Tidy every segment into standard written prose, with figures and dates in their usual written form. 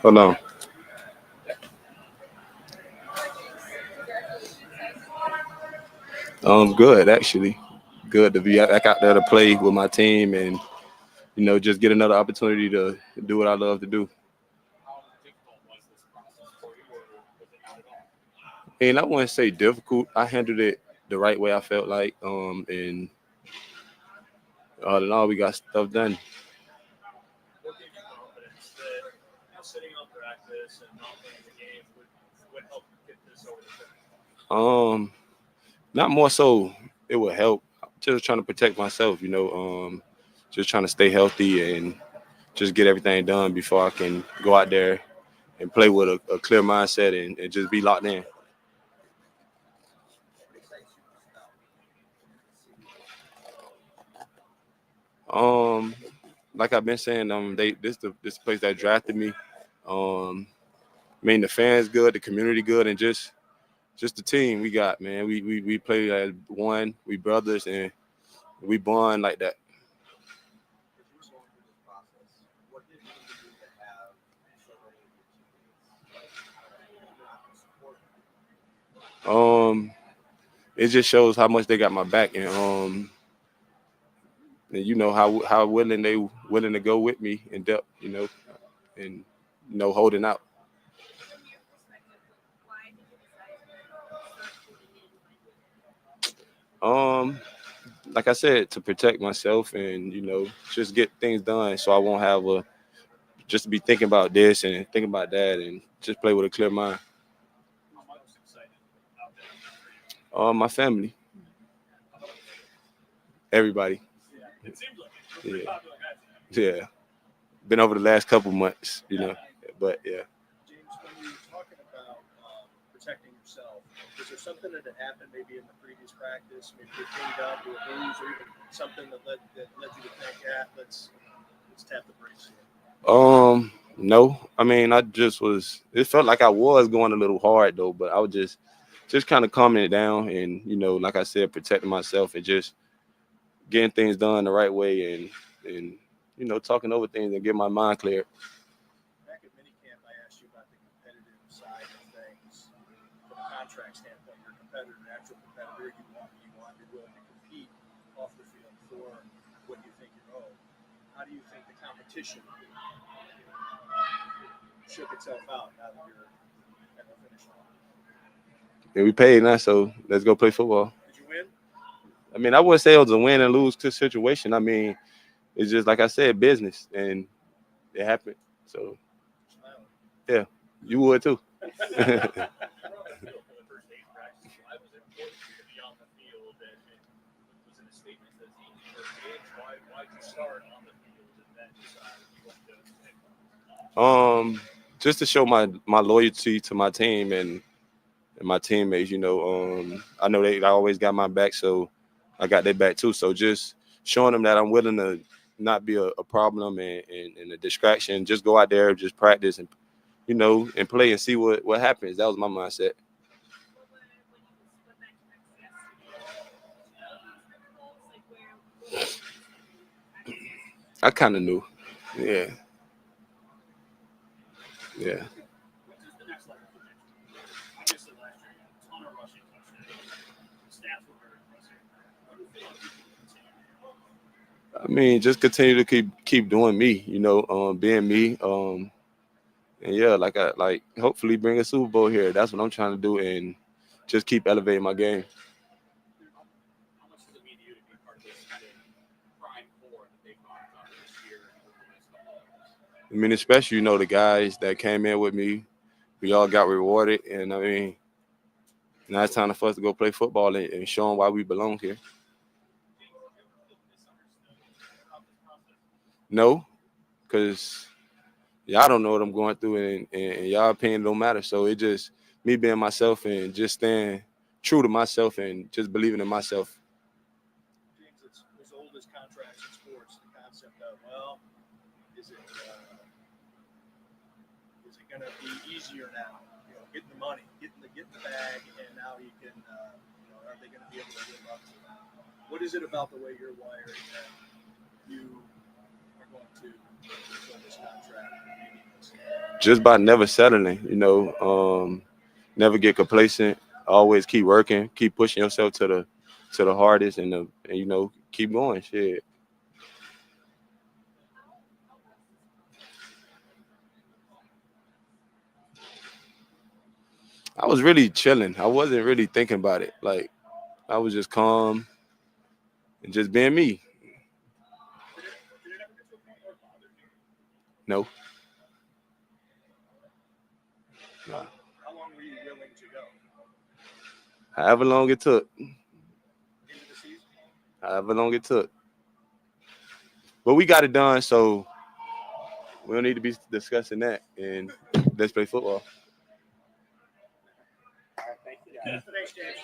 Hold on. Good actually. Good to be back out there to play with my team and just get another opportunity to do what I love to do. And I wouldn't say difficult. I handled it the right way I felt like. And all in all, we got stuff done. What gave you confidence that sitting on practice and not playing the game would help get this over the finish line? Um, Not more so. It would help. Just trying to protect myself. Just trying to stay healthy and just get everything done before I can go out there and play with a clear mindset and just be locked in. Um, like I've been saying, this place that drafted me. Um, I mean the fans good, the community good, and just the team we got, man. We play as one, we brothers, and we bond like that. As you were going through this process, what did it mean to you to have so many of your teammates not support you? Um, it just shows how much they got my back, and how willing to go with me in depth, and holding out. Um, like I said, to protect myself and just get things done, so I won't have a just to be thinking about this and thinking about that, and just play with a clear mind. I'm most excited out there for you. My family, everybody. Yeah, it seems like it. You're a pretty Yeah, popular guy tonight. yeah. Been over the last couple months, but yeah. James, when you were talking about protecting yourself, was there something that had happened maybe in the previous practice, maybe you cleaned up or a bruise, or even something that led you to think, yeah, let's tap the brakes here? No. I mean, I just was. It felt like I was going a little hard though, but I was just kind of calming it down, and like I said, protecting myself and just getting things done the right way, and talking over things and get my mind clear. Back at minicamp, I asked you about the competitive side of things. From a contract standpoint, you're a competitor, an actual competitor. You want to be willing to compete off the field for what you think you're owed. How do you think the competition shook itself out now that you're at the finish line? And we paid now, so let's go play football. Did you win? I mean, I wouldn't say it was a win and lose situation. I mean, it's just like I said, business, and it happened. So Smiling. yeah, you would too. You're on the field for the first 8 practices. Why was it important for you to be on the field? And was it a statement that teams were kids? Why'd you start on the field and then decide you wanted to pick one? um, just to show my loyalty to my team and my teammates. I know they always got my back, so I got their back too. So just showing them that I'm willing to not be a problem and a distraction. Just go out there, just practice and play and see what happens. That was my mindset. I kind of knew. Yeah, yeah. What does the next level for James look like? Obviously, last year you had a ton of rushing touchdowns. The stats were very impressive. What do you feel like you can continue to do? I mean, just continue to keep doing me. Being me. And yeah, like hopefully bring a Super Bowl here. That's what I'm trying to do, and just keep elevating my game. How much does it mean to you to be part of this kind of prime four that they've gone on this year and over the next couple of years? I mean, especially the guys that came in with me. We all got rewarded, and I mean, now it's time for us to go play football and show them why we belong here. James, did you ever feel misunderstood throughout this process? No, because y'all don't know what I'm going through, and y'all opinion don't matter. So it just me being myself and just staying true to myself and just believing in myself. James, it's as old as contracts in sports. The concept of, well, is it is it going to be easier now? Getting the money, getting the bag, and now you can, are they going to be able to live up to that? What is it about the way you're wired that you are going to fulfill this contract and maybe this just by never settling, never get complacent, always keep working, keep pushing yourself to the hardest, and keep going. Shit. I was really chilling. I wasn't really thinking about it. Like I was just calm and just being me. Did it ever get to a point where it bothered you? No. How long were you willing to go However long it took. into the season? However long it took. But we got it done, so we don't need to be discussing that. And let's play football. All right, thank you. Thanks, James.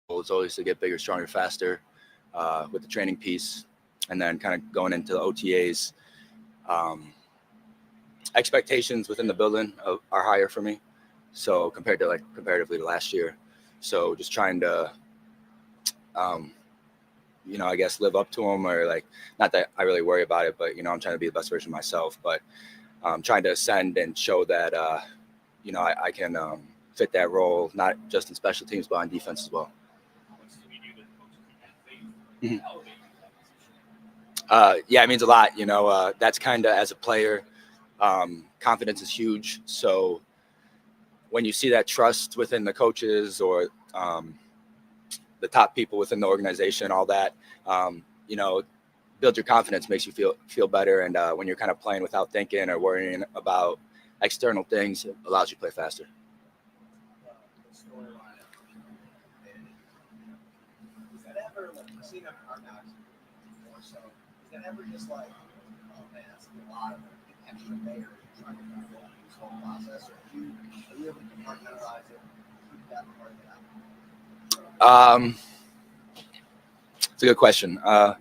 Goal is always to get bigger, stronger, faster with the training piece, and then kind of going into the OTAs. Expectations within the building are higher for me, so comparatively to last year. So just trying to, I guess live up to them, or like, not that I really worry about it, but I'm trying to be the best version of myself. But trying to ascend and show that I can fit that role, not just in special teams but on defense as well. Yeah, it means a lot. That's kind of, as a player, confidence is huge. So when you see that trust within the coaches or the top people within the organization, all that, build your confidence, makes you feel better. And when you're kind of playing without thinking or worrying about external things, it allows you to play faster. Is that ever, like, I've seen on Hard Knocks more so, is that ever just like, oh man, that's a lot of extra layers trying to go through this whole process, or are you able to compartmentalize it, keep that part of it out? It's a good question. I'd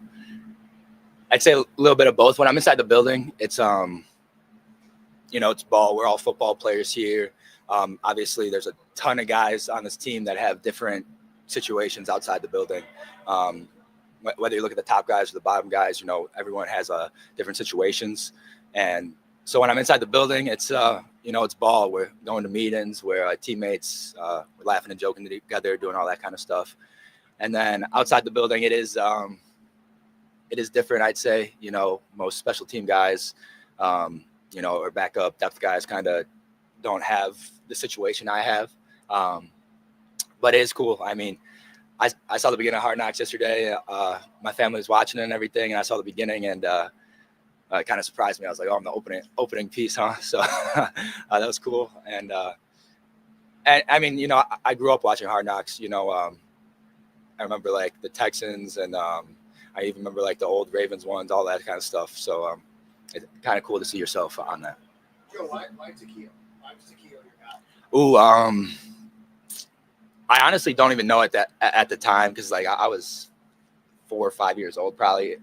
say a little bit of both. When I'm inside the building, it's it's ball. We're all football players here. Obviously, there's a ton of guys on this team that have different situations outside the building. Whether you look at the top guys or the bottom guys, everyone has different situations. And so when I'm inside the building, it's it's ball. We're going to meetings where teammates, we're laughing and joking together, doing all that kind of stuff. And then outside the building, it is different. I'd say, most special team guys, or backup depth guys kind of don't have the situation I have. But it is cool. I mean, I saw the beginning of Hard Knocks yesterday. My family was watching it and everything, and I saw the beginning, and it kind of surprised me. I was like, oh, I'm the opening piece, huh? So that was cool. And I mean, I grew up watching Hard Knocks. I remember like the Texans, and I even remember like the old Ravens ones, all that kind of stuff. So it's kind of cool to see yourself on that. Joe, why Tequila? Why was Tequila your guy? Ooh, I honestly don't even know at the time, because like I was 4 or 5 years old probably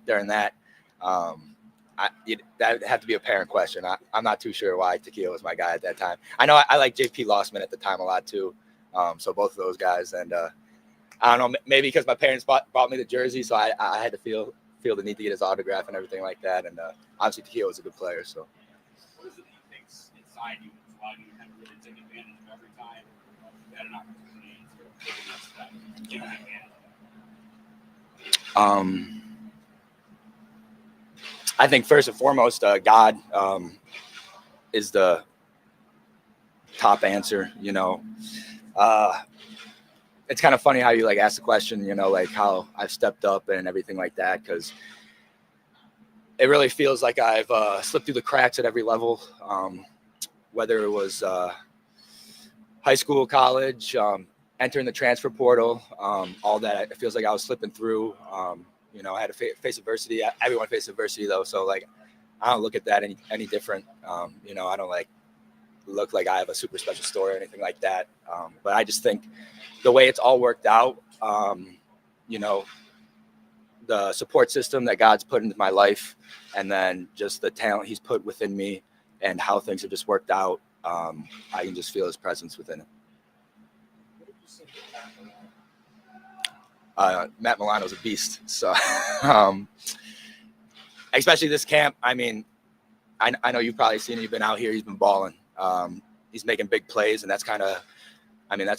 during that. That had to be a parent question. I'm not too sure why Tequila was my guy at that time. I know I like JP Lossman at the time a lot too. So both of those guys, and I don't know, maybe because my parents bought me the jersey, so I had to feel the need to get his autograph and everything like that. And obviously Tequila was a good player. So What is it that you think's inside you that's allowing you to kind of really take advantage of every time you had an opportunity to take the next step, give an advantage? I think first and foremost, God is top answer. It's kind of funny how you like ask the question, like how I've stepped up and everything like that, because it really feels like I've slipped through the cracks at every level, whether it was high school, college, entering the transfer portal, all that. It feels like I was slipping through. I had to face adversity. Everyone faced adversity though, so like I don't look at that any different. I don't like look like I have a super special story or anything like that. But I just think the way it's all worked out, the support system that God's put into my life, and then just the talent He's put within me, and how things have just worked out. I can just feel His presence within it. Matt Milano's a beast. So, especially this camp. I mean, I know you've probably seen him. You've been out here. He's been balling. He's making big plays, and that's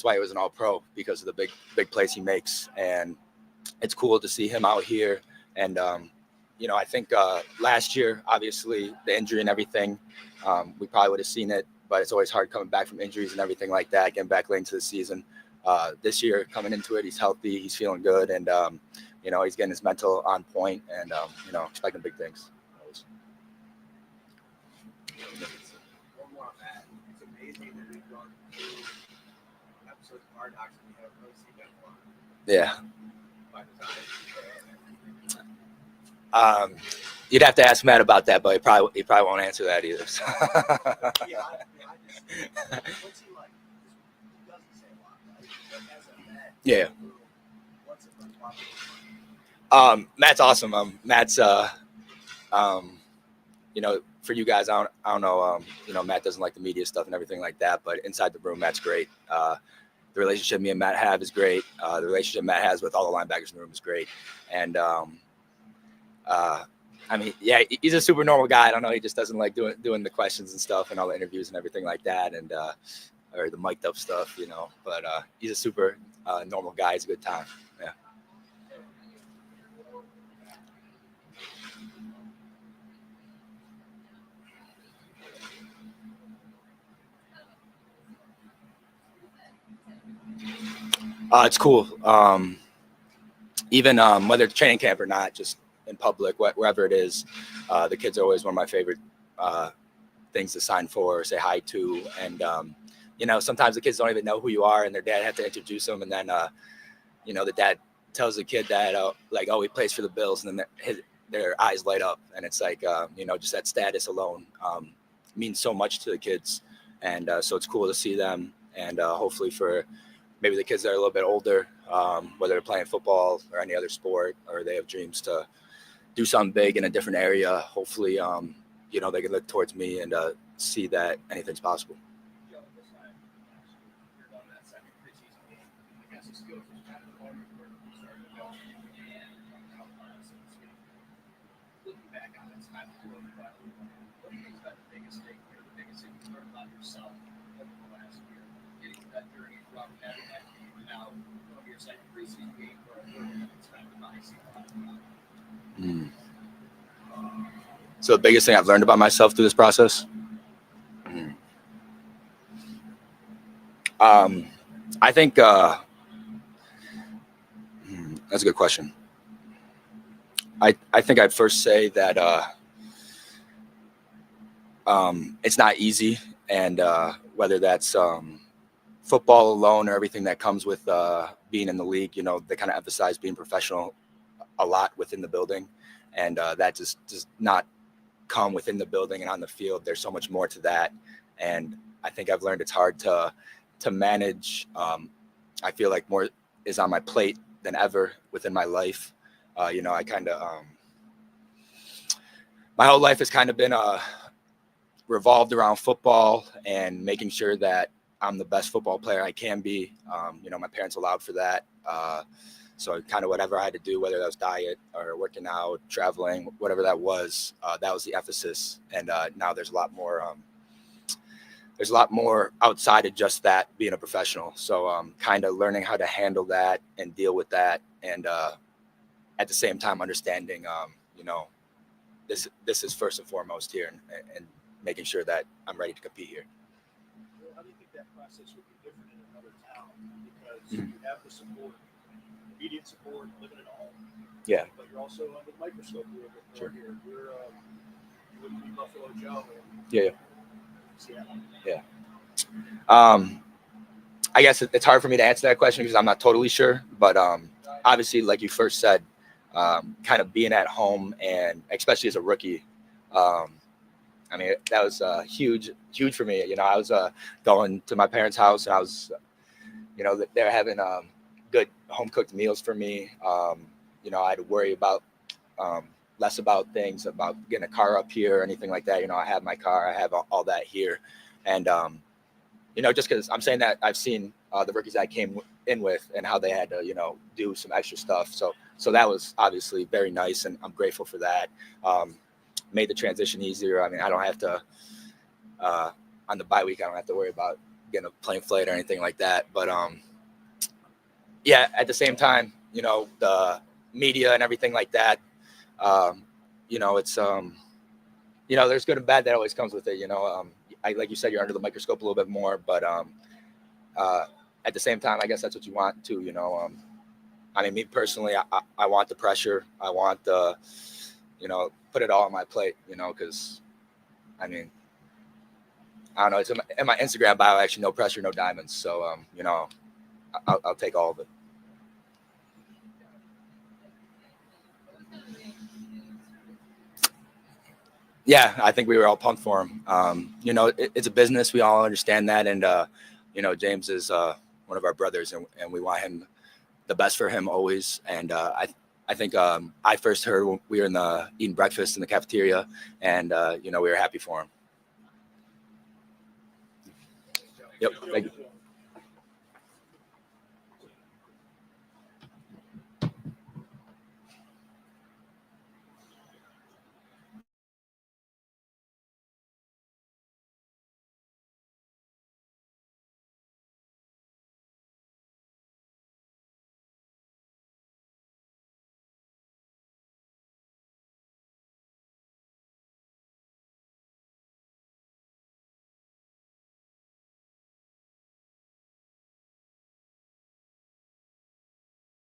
why he was an All-Pro, because of the big plays he makes. And it's cool to see him out here. And I think last year, obviously the injury and everything, we probably would have seen it, but it's always hard coming back from injuries and everything like that, getting back late into the season. This year, coming into it, he's healthy, he's feeling good, and he's getting his mental on point, and expecting big things. One more on that. It's amazing that we've gone through episodes of Hard Knocks and we haven't really seen that one Yeah. by the time. You'd have to ask Matt about that, but he probably won't answer that either. So. Yeah, what's he like? He doesn't say a lot, right? But as a Met, Yeah. what's it like? Matt's awesome. Matt's for you guys, I don't know, Matt doesn't like the media stuff and everything like that, but inside the room, Matt's great. The relationship me and Matt have is great. The relationship Matt has with all the linebackers in the room is great. And, he's a super normal guy. I don't know. He just doesn't like doing the questions and stuff and all the interviews and everything like that. And, or the mic'd up stuff, but he's a super normal guy. He's a good time. Yeah. It's cool. Even whether it's training camp or not, just in public, wherever it is, the kids are always one of my favorite things to sign for or say hi to. And, sometimes the kids don't even know who you are, and their dad had to introduce them. And then, the dad tells the kid that, he plays for the Bills, and then their eyes light up. And it's like, just that status alone means so much to the kids. And so it's cool to see them. And hopefully for maybe the kids that are a little bit older, whether they're playing football or any other sport, or they have dreams to do something big in a different area, hopefully, they can look towards me and see that anything's possible. Looking back on it, time to look back. What do you think is the biggest thing or the biggest thing you learned about yourself over the last year? Getting to that journey from having that game and now going to your second preseason game where it's kind of nice. So the biggest thing I've learned about myself through this process? I think that's a good question. I think I'd first say that it's not easy, and whether that's football alone or everything that comes with being in the league, they kind of emphasize being professional a lot within the building, and that just does not come within the building and on the field. There's so much more to that, and I think I've learned it's hard to manage. I feel like more is on my plate than ever within my life. I kind of my whole life has kind of been revolved around football and making sure that I'm the best football player I can be. My parents allowed for that. So kind of whatever I had to do, whether that was diet or working out, traveling, whatever that was the emphasis. And now there's a lot more outside of just that, being a professional. So kind of learning how to handle that and deal with that. And at the same time, understanding, this is first and foremost here, and making sure that I'm ready to compete here. How do you think that process would be different in another town because Mhm. you have the support, immediate support, living at home. Yeah. But you're also under the microscope a little bit more Sure. here. You're you wouldn't be Buffalo Joe. Yeah. Yeah. I guess it's hard for me to answer that question because I'm not totally sure. But obviously, like you first said, kind of being at home and especially as a rookie, I mean, that was huge for me. You know, I was going to my parents' house and I was, you know, they're having good home cooked meals for me. You know, I had to worry about less about things about getting a car up here or anything like that. You know, I have my car, I have all that here. And, you know, just because I'm saying that I've seen the rookies I came in with and how they had to, you know, do some extra stuff. So that was obviously very nice, and I'm grateful for that. Made the transition easier. I mean, I don't have to on the bye week. I don't have to worry about getting a plane flight or anything like that. But yeah, at the same time, you know, the media and everything like that. You know, it's you know, there's good and bad that always comes with it. You know, like you said, you're under the microscope a little bit more, but at the same time, I guess that's what you want too. You know, I mean, me personally, I want the pressure. I want the, you know, put it all on my plate. You know, because I mean, I don't know. It's in my Instagram bio, actually, no pressure, no diamonds. So, you know, I'll take all of it. Yeah, I think we were all pumped for him. You know, it's a business. We all understand that. And, you know, James is one of our brothers, and we want him the best for him always. And I think I first heard when we were eating breakfast in the cafeteria, and, you know, we were happy for him. Yep. Thank you.